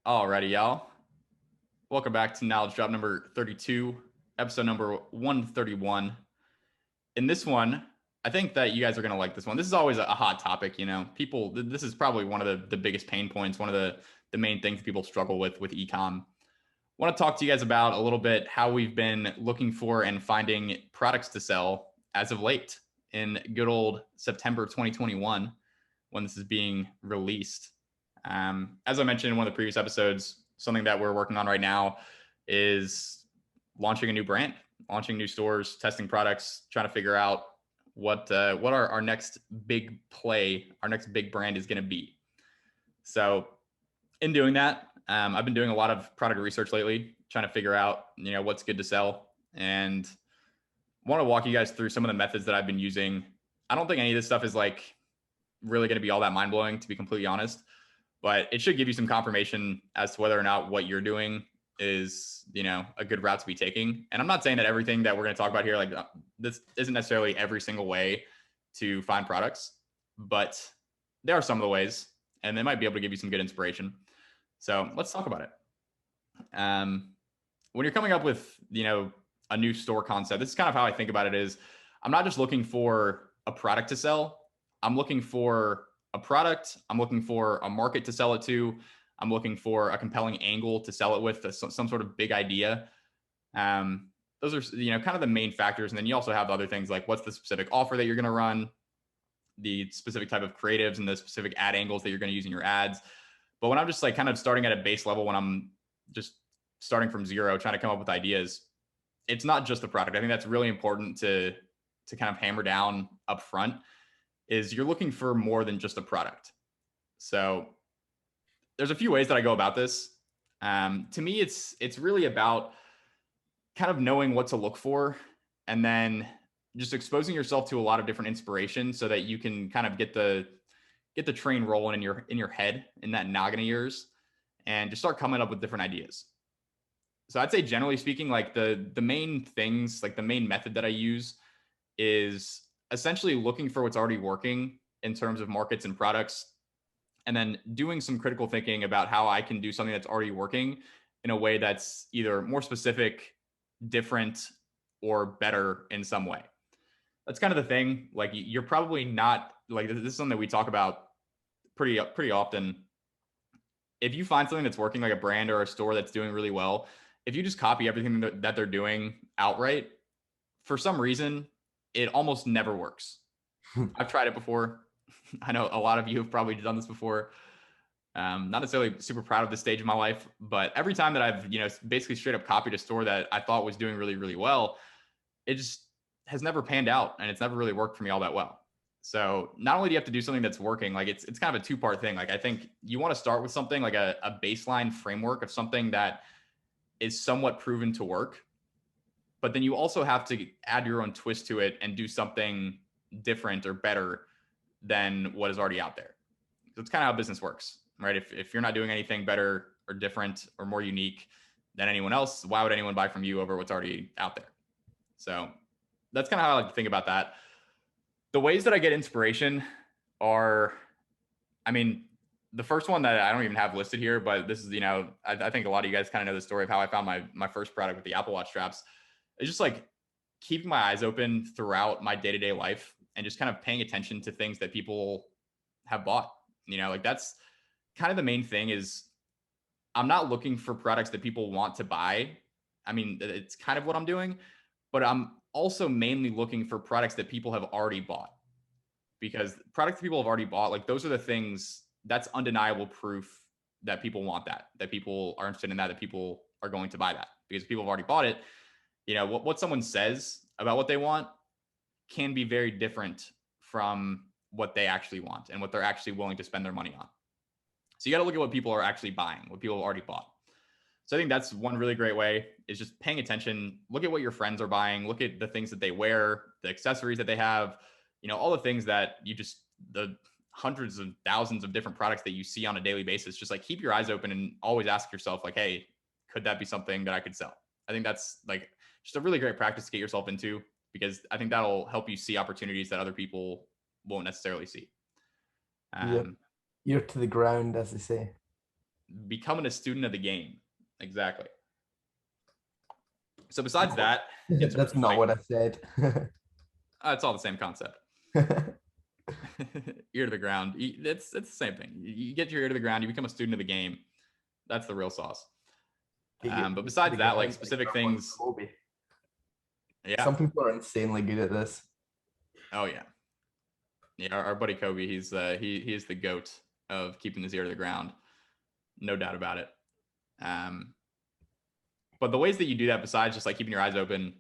Alrighty, y'all. Welcome back to Knowledge Drop number 32, episode number 131. In this one, I think that you guys are going to like this one. This is always a hot topic, People, this is probably one of the biggest pain points, one of the main things people struggle with ecom. I want to talk to you guys about a little bit how we've been looking for and finding products to sell as of late in good old September 2021 when this is being released. As I mentioned in one of the previous episodes, something that we're working on right now is launching a new brand, launching new stores, testing products, trying to figure out what our next big play, our next big brand is going to be. So in doing that, I've been doing a lot of product research lately, trying to figure out, what's good to sell, and want to walk you guys through some of the methods that I've been using. I don't think any of this stuff is like really going to be all that mind blowing, to be completely honest, but it should give you some confirmation as to whether or not what you're doing is, a good route to be taking. And I'm not saying that everything that we're going to talk about here, like this isn't necessarily every single way to find products, but there are some of the ways, and they might be able to give you some good inspiration. So let's talk about it. When you're coming up with, a new store concept, this is kind of how I think about it is I'm not just looking for a product to sell. I'm looking for a product. I'm looking for a market to sell it to. I'm looking for a compelling angle to sell it with, some sort of big idea. Those are, kind of the main factors. And then you also have other things like what's the specific offer that you're going to run, the specific type of creatives and the specific ad angles that you're going to use in your ads. But when I'm just like kind of starting at a base level, when I'm just starting from zero, trying to come up with ideas, it's not just the product. I think that's really important to kind of hammer down up front is you're looking for more than just a product. So there's a few ways that I go about this. To me, it's really about kind of knowing what to look for and then just exposing yourself to a lot of different inspiration so that you can kind of get the train rolling in your head, in that noggin of yours, and just start coming up with different ideas. So I'd say generally speaking, like the main things, like the main method that I use is essentially looking for what's already working in terms of markets and products, and then doing some critical thinking about how I can do something that's already working in a way that's either more specific, different, or better in some way. That's kind of the thing. Like you're probably not like, this is something that we talk about pretty often. If you find something that's working, like a brand or a store that's doing really well, if you just copy everything that they're doing outright, for some reason, it almost never works. I've tried it before. I know a lot of you have probably done this before. Not necessarily super proud of this stage of my life, but every time that I've, basically straight up copied a store that I thought was doing really, really well, it just has never panned out and it's never really worked for me all that well. So not only do you have to do something that's working, like it's kind of a two-part thing. Like I think you want to start with something like a baseline framework of something that is somewhat proven to work, but then you also have to add your own twist to it and do something different or better than what is already out there. So it's kind of how business works, right? If you're not doing anything better or different or more unique than anyone else, why would anyone buy from you over what's already out there? So that's kind of how I like to think about that. The ways that I get inspiration are, I mean, the first one that I don't even have listed here, but this is, I think a lot of you guys kind of know the story of how I found my first product with the Apple Watch straps. It's just like keeping my eyes open throughout my day-to-day life and just kind of paying attention to things that people have bought. Like that's kind of the main thing is I'm not looking for products that people want to buy. I mean, it's kind of what I'm doing, but I'm also mainly looking for products that people have already bought, because products that people have already bought, like those are the things that's undeniable proof that people want that people are interested in that people are going to buy that because people have already bought it. What someone says about what they want can be very different from what they actually want and what they're actually willing to spend their money on. So you got to look at what people are actually buying, what people have already bought. So I think that's one really great way is just paying attention. Look at what your friends are buying. Look at the things that they wear, the accessories that they have, all the things that the hundreds of thousands of different products that you see on a daily basis. Just like keep your eyes open and always ask yourself like, hey, could that be something that I could sell? I think that's like just a really great practice to get yourself into, because I think that'll help you see opportunities that other people won't necessarily see. Yep. Ear to the ground, as they say. becoming a student of the game. Exactly. So besides that, in terms That's of not like, what I said. it's all the same concept. Ear to the ground. It's the same thing. You get your ear to the ground, you become a student of the game. That's the real sauce. Get your But ear to besides the that, like ground like specific our boy things, Kobe. yeah. Some people are insanely good at this. Oh yeah, yeah. Our buddy Kobe, he is the goat of keeping his ear to the ground, no doubt about it. But the ways that you do that, besides just like keeping your eyes open,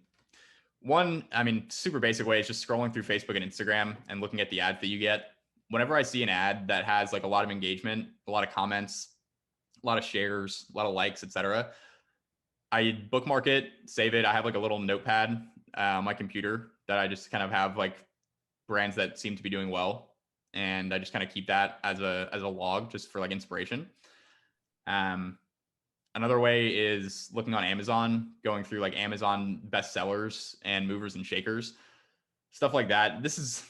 one, I mean, super basic way is just scrolling through Facebook and Instagram and looking at the ads that you get. Whenever I see an ad that has like a lot of engagement, a lot of comments, a lot of shares, a lot of likes, etc., I bookmark it, save it. I have like a little notepad on my computer that I just kind of have like brands that seem to be doing well, and I just kind of keep that as a log just for like inspiration. Um, Another way is looking on Amazon, going through like Amazon bestsellers and movers and shakers, stuff like that. This is,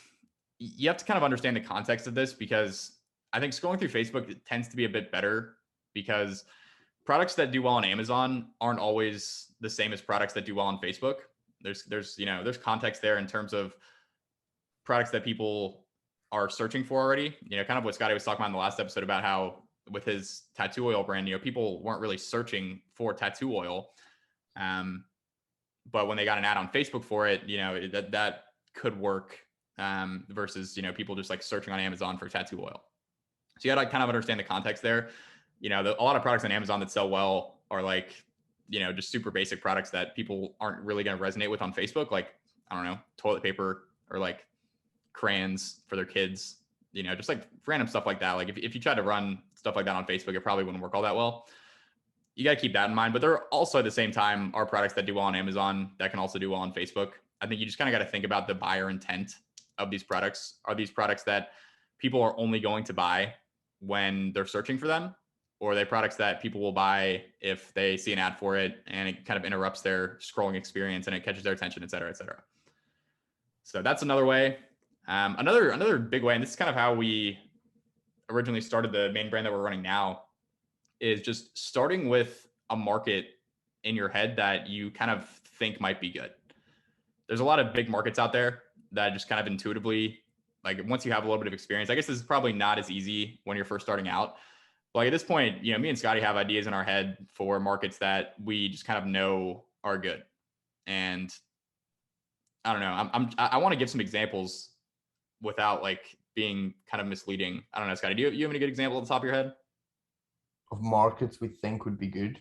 you have to kind of understand the context of this, because I think scrolling through Facebook tends to be a bit better, because products that do well on Amazon aren't always the same as products that do well on Facebook. There's context there in terms of products that people are searching for already. Kind of what Scotty was talking about in the last episode about how with his tattoo oil brand, people weren't really searching for tattoo oil. But when they got an ad on Facebook for it, that could work, versus, people just like searching on Amazon for tattoo oil. So you got to kind of understand the context there. A lot of products on Amazon that sell well are like, just super basic products that people aren't really going to resonate with on Facebook. Like, I don't know, toilet paper, or like crayons for their kids, just like random stuff like that. Like if you try to run stuff like that on Facebook, it probably wouldn't work all that well. You got to keep that in mind. But there are also at the same time are products that do well on Amazon that can also do well on Facebook. I think you just kind of got to think about the buyer intent of these products. Are these products that people are only going to buy when they're searching for them? Or are they products that people will buy if they see an ad for it and it kind of interrupts their scrolling experience and it catches their attention, et cetera, et cetera. So that's another way. Another big way, and this is kind of how we originally started the main brand that we're running now, is just starting with a market in your head that you kind of think might be good. There's a lot of big markets out there that just kind of intuitively, like once you have a little bit of experience, I guess this is probably not as easy when you're first starting out. But like at this point, me and Scotty have ideas in our head for markets that we just kind of know are good. And I don't know, I want to give some examples without like being kind of misleading. I don't know, Scotty, do you have any good example at the top of your head? Of markets we think would be good.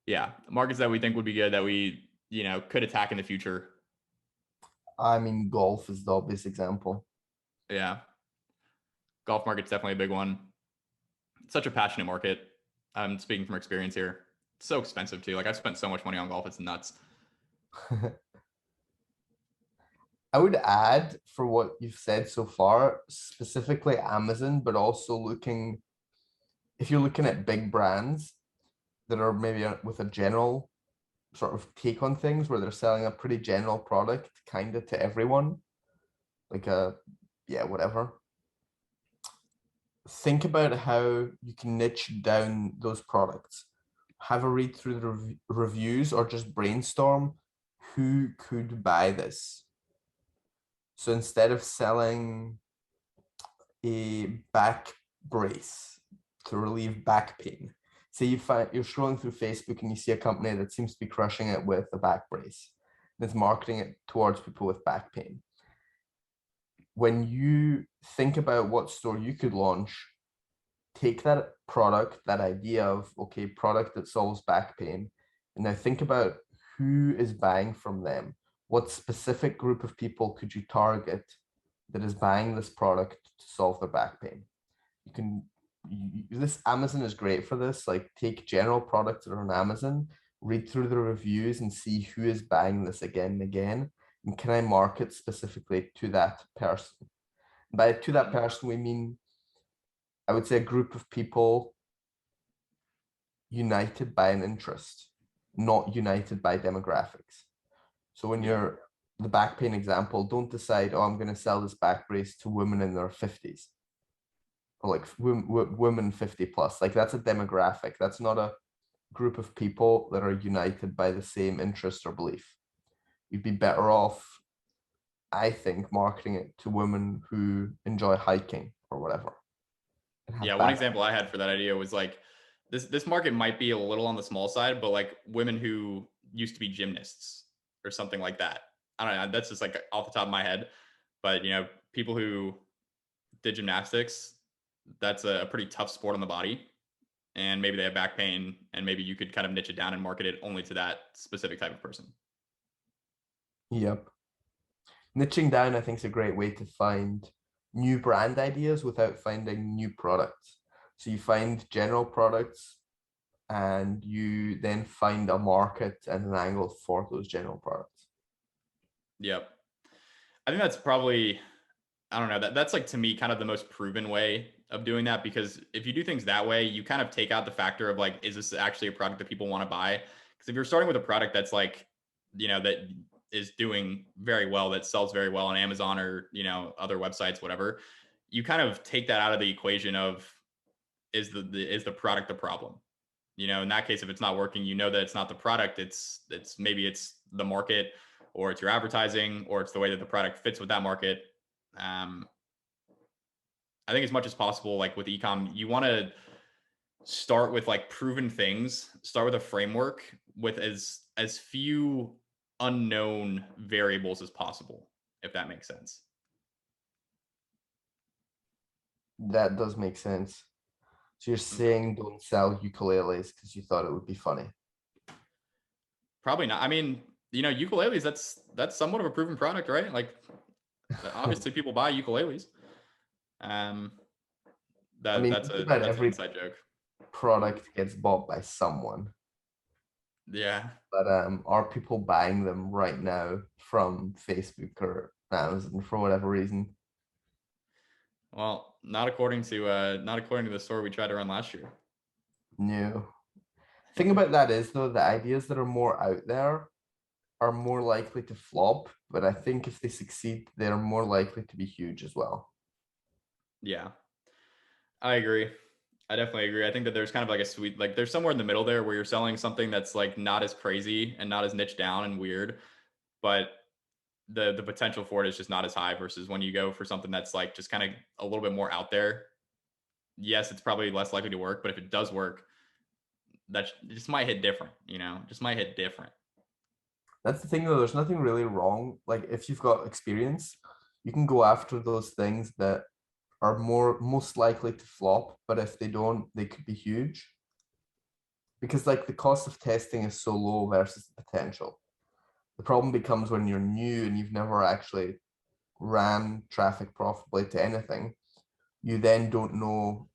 Yeah, markets that we think would be good that we, could attack in the future. I mean, golf is the obvious example. Yeah. Golf market's definitely a big one. It's such a passionate market. I'm speaking from experience here. It's so expensive too. Like I've spent so much money on golf. It's nuts. I would add for what you've said so far, specifically Amazon, but also if you're looking at big brands that are maybe with a general sort of take on things where they're selling a pretty general product kind of to everyone, like whatever. Think about how you can niche down those products. Have a read through the reviews or just brainstorm who could buy this. So instead of selling a back brace to relieve back pain, say you're scrolling through Facebook and you see a company that seems to be crushing it with a back brace, and it's marketing it towards people with back pain. When you think about what store you could launch, take that product, that idea of, okay, product that solves back pain, and now think about who is buying from them. What specific group of people could you target that is buying this product to solve their back pain? This Amazon is great for this. Like, take general products that are on Amazon, read through the reviews and see who is buying this again and again, and can I market specifically to that person? By to that person, we mean, I would say, a group of people united by an interest, not united by demographics. So when you're the back pain example, don't decide, oh, I'm going to sell this back brace to women in their 50s. or like women 50 plus. Like that's a demographic. That's not a group of people that are united by the same interest or belief. You'd be better off, I think, marketing it to women who enjoy hiking or whatever and Yeah, have one back. example I had for that idea was like this market might be a little on the small side, but like women who used to be gymnasts or something like that. I don't know. That's just like off the top of my head, but people who did gymnastics, that's a pretty tough sport on the body, and maybe they have back pain, and maybe you could kind of niche it down and market it only to that specific type of person. Yep. Niching down, I think, is a great way to find new brand ideas without finding new products. So you find general products and you then find a market and an angle for those general products. Yep. I think that's probably, I don't know, that's like to me kind of the most proven way of doing that, because if you do things that way, you kind of take out the factor of like, is this actually a product that people want to buy? Because if you're starting with a product that's like, that is doing very well, that sells very well on Amazon or, other websites, whatever, you kind of take that out of the equation of, is the product the problem? In that case, if it's not working, that it's not the product, it's maybe it's the market, or it's your advertising, or it's the way that the product fits with that market. um, I think as much as possible, like with ecom, you want to start with like proven things, start with a framework with as few unknown variables as possible, if that makes sense. That does make sense. So you're saying don't sell ukuleles because you thought it would be funny. Probably not. I mean, ukuleles, that's somewhat of a proven product, right? Like obviously people buy ukuleles. Um, I mean, that's just about an every inside joke. product gets bought by someone, Yeah. but are people buying them right now from Facebook or Amazon for whatever reason? Well, not according to the store we tried to run last year. No. Thing about that is though, the ideas that are more out there are more likely to flop, but I think if they succeed, they're more likely to be huge as well. Yeah, I agree. I definitely agree. I think that there's kind of like a sweet, like there's somewhere in the middle there where you're selling something that's like not as crazy and not as niche down and weird, but the potential for it is just not as high versus when you go for something that's like just kind of a little bit more out there. Yes, it's probably less likely to work, but if it does work, that just might hit different, just might hit different. That's the thing though, there's nothing really wrong. Like if you've got experience, you can go after those things that are most likely to flop, but if they don't, they could be huge. Because like the cost of testing is so low versus the potential. The problem becomes when you're new and you've never actually ran traffic profitably to anything, you then don't know,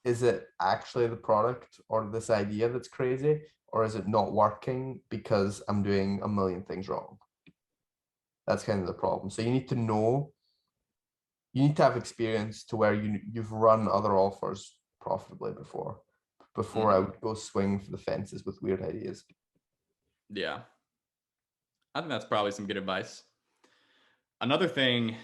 is it actually the product or this idea that's crazy, or is it not working because I'm doing a million things wrong? That's kind of the problem. So you need to know, you need to have experience to where you've run other offers profitably before I Hmm. would go swing for the fences with weird ideas. Yeah, I think that's probably some good advice. Another thing,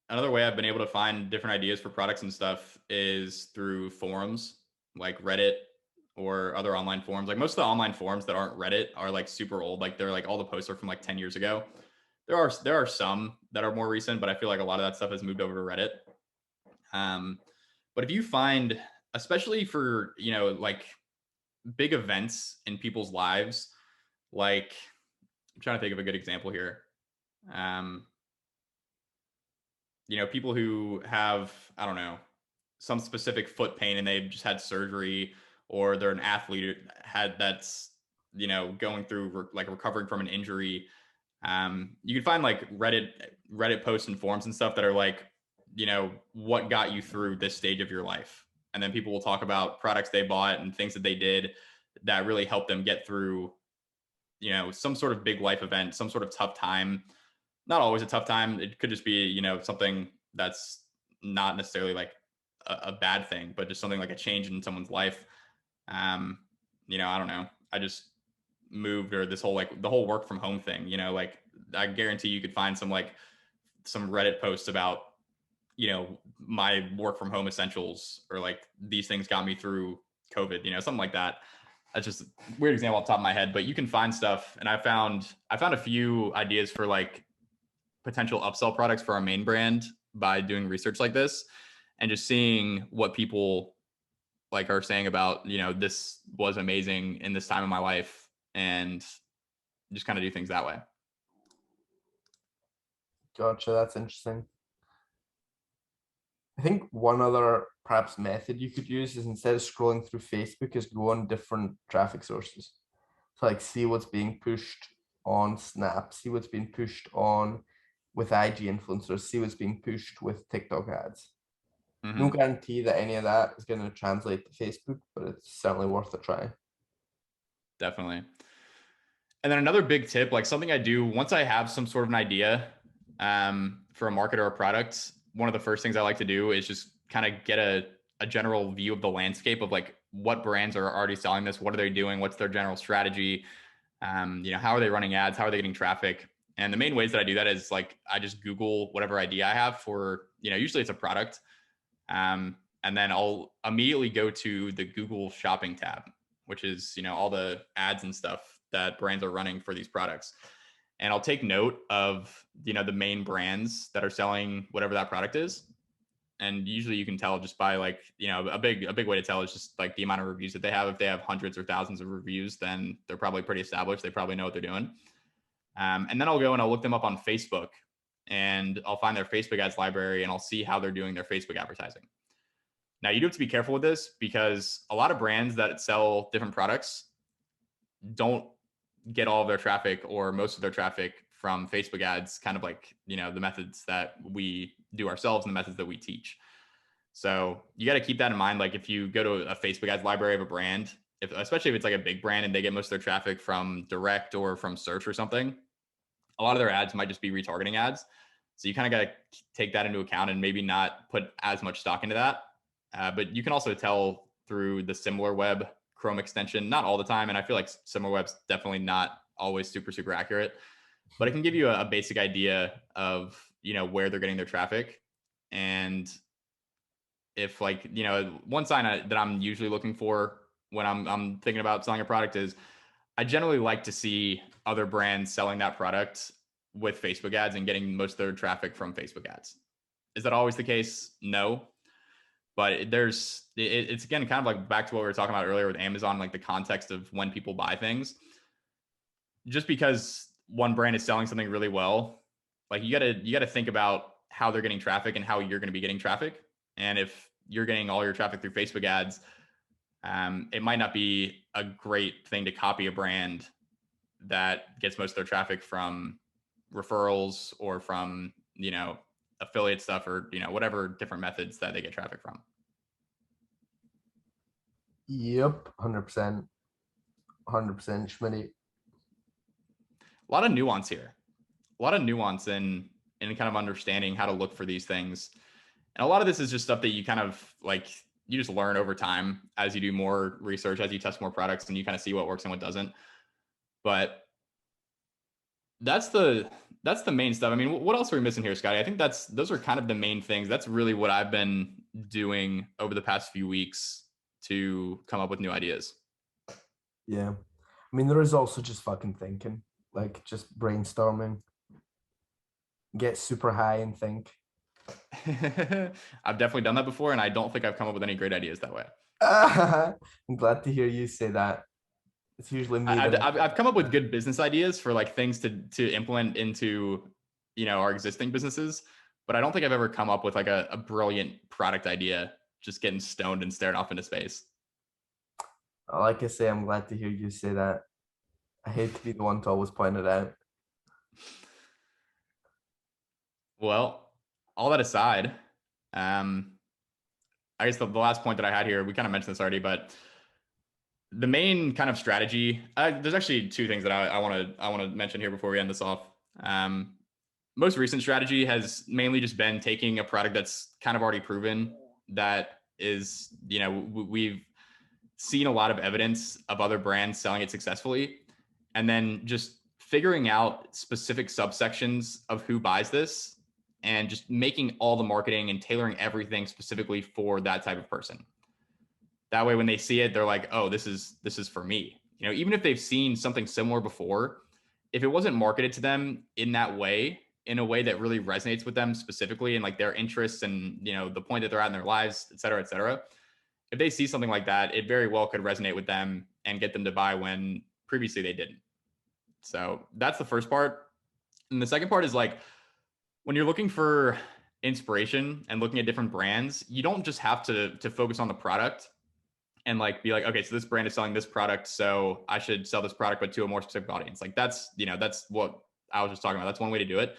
another way I've been able to find different ideas for products and stuff is through forums like Reddit or other online forums. Like most of the online forums that aren't Reddit are like super old. Like they're like all the posts are from like 10 years ago. There are some that are more recent, but I feel like a lot of that stuff has moved over to Reddit. Um, but if you find, especially for, like big events in people's lives, like I'm trying to think of a good example here. Um, people who have, I don't know, some specific foot pain and they've just had surgery, or they're an athlete had that's, going through like recovering from an injury. You can find like Reddit posts and forums and stuff that are like, what got you through this stage of your life. And then people will talk about products they bought and things that they did that really helped them get through, some sort of big life event, some sort of tough time. Not always a tough time. It could just be, something that's not necessarily like a bad thing, but just something like a change in someone's life. Um, I don't know. I just moved, or this whole like the whole work from home thing, like I guarantee you could find some Reddit posts about my work from home essentials, or like these things got me through COVID, something like that. That's just a weird example off the top of my head, but you can find stuff. And I found a few ideas for like potential upsell products for our main brand by doing research like this and just seeing what people like are saying about, this was amazing in this time of my life, and just kind of do things that way. Gotcha, that's interesting. I think one other perhaps method you could use is instead of scrolling through Facebook, is go on different traffic sources. So like see what's being pushed on Snap, see what's being pushed on with IG influencers, see what's being pushed with TikTok ads. No Mm-hmm. guarantee that any of that is going to translate to Facebook, but it's certainly worth a try. Definitely. And then another big tip, like something I do once I have some sort of an idea for a market or a product, one of the first things I like to do is just kind of get a general view of the landscape of like what brands are already selling this, what are they doing, what's their general strategy, how are they running ads, how are they getting traffic. And the main ways that I do that is like I just Google whatever idea I have for, usually it's a product. And then I'll immediately go to the Google shopping tab, which is, all the ads and stuff that brands are running for these products. And I'll take note of, the main brands that are selling whatever that product is. And usually you can tell just by like, a big way to tell is just like the amount of reviews that they have. If they have hundreds or thousands of reviews, then they're probably pretty established. They probably know what they're doing. And then I'll go and I'll look them up on Facebook, and I'll find their Facebook ads library, and I'll see how they're doing their Facebook advertising. Now, you do have to be careful with this because a lot of brands that sell different products don't get all of their traffic or most of their traffic from Facebook ads, kind of like, the methods that we do ourselves and the methods that we teach. So you got to keep that in mind. Like if you go to a Facebook ads library of a brand, especially if it's like a big brand and they get most of their traffic from direct or from search or something, a lot of their ads might just be retargeting ads. So you kind of got to take that into account and maybe not put as much stock into that. But you can also tell through the SimilarWeb Chrome extension, not all the time. And I feel like SimilarWeb's definitely not always super, super accurate, but it can give you a basic idea of, where they're getting their traffic. And if like, one sign that I'm usually looking for when I'm thinking about selling a product is I generally like to see other brands selling that product with Facebook ads and getting most of their traffic from Facebook ads. Is that always the case? No. But it's again kind of like back to what we were talking about earlier with Amazon, like the context of when people buy things. Just because one brand is selling something really well, like you gotta think about how they're getting traffic and how you're going to be getting traffic. And if you're getting all your traffic through Facebook ads, it might not be a great thing to copy a brand that gets most of their traffic from referrals or from, affiliate stuff or, whatever different methods that they get traffic from. Yep, 100%. 100%, Schmitty. A lot of nuance here, a lot of nuance in kind of understanding how to look for these things. And a lot of this is just stuff that you kind of like, you just learn over time as you do more research, as you test more products, and you kind of see what works and what doesn't. But that's the main stuff. I mean, what else are we missing here, Scotty? I think those are kind of the main things. That's really what I've been doing over the past few weeks to come up with new ideas. Yeah. I mean, there is also just fucking thinking, like just brainstorming, get super high and think. I've definitely done that before, and I don't think I've come up with any great ideas that way. I'm glad to hear you say that. It's usually me. I've come up with good business ideas for like things to implement into, our existing businesses, but I don't think I've ever come up with like a brilliant product idea just getting stoned and staring off into space. Like I say, I'm glad to hear you say that. I hate to be the one to always point it out. Well, all that aside, I guess the last point that I had here, we kind of mentioned this already, but the main kind of strategy, there's actually two things that I want to mention here before we end this off. Most recent strategy has mainly just been taking a product that's kind of already proven, that is, we've seen a lot of evidence of other brands selling it successfully, and then just figuring out specific subsections of who buys this and just making all the marketing and tailoring everything specifically for that type of person. That way, when they see it, they're like, oh, this is for me. You know, even if they've seen something similar before, if it wasn't marketed to them in that way, in a way that really resonates with them specifically and like their interests and, you know, the point that they're at in their lives, et cetera, if they see something like that, it very well could resonate with them and get them to buy when previously they didn't. So that's the first part. And the second part is like, when you're looking for inspiration and looking at different brands, you don't just have to focus on the product and like be like, okay, so this brand is selling this product, so I should sell this product, but to a more specific audience. Like that's, you know, that's what I was just talking about. That's one way to do it.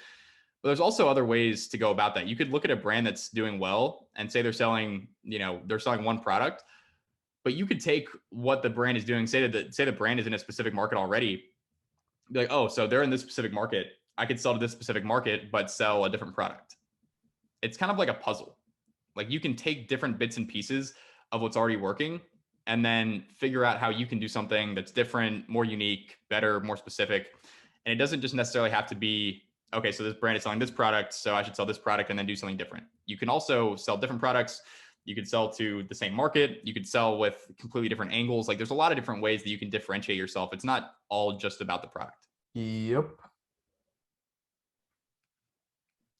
But there's also other ways to go about that. You could look at a brand that's doing well and say they're selling, you know, they're selling one product, but you could take what the brand is doing, say the brand is in a specific market already, be like, oh, so they're in this specific market. I could sell to this specific market, but sell a different product. It's kind of like a puzzle. Like you can take different bits and pieces of what's already working and then figure out how you can do something that's different, more unique, better, more specific. And it doesn't just necessarily have to be, okay, so this brand is selling this product, so I should sell this product and then do something different. You can also sell different products. You could sell to the same market. You could sell with completely different angles. Like there's a lot of different ways that you can differentiate yourself. It's not all just about the product. Yep.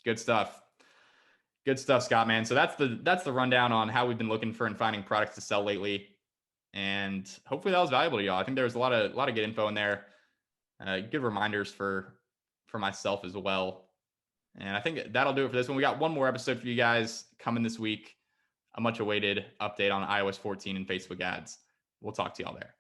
Good stuff. Good stuff, Scott, man. So that's the rundown on how we've been looking for and finding products to sell lately. And hopefully that was valuable to y'all. I think there was a lot of good info in there. Good reminders for myself as well. And I think that'll do it for this one. We got one more episode for you guys coming this week. A much awaited update on iOS 14 and Facebook ads. We'll talk to y'all there.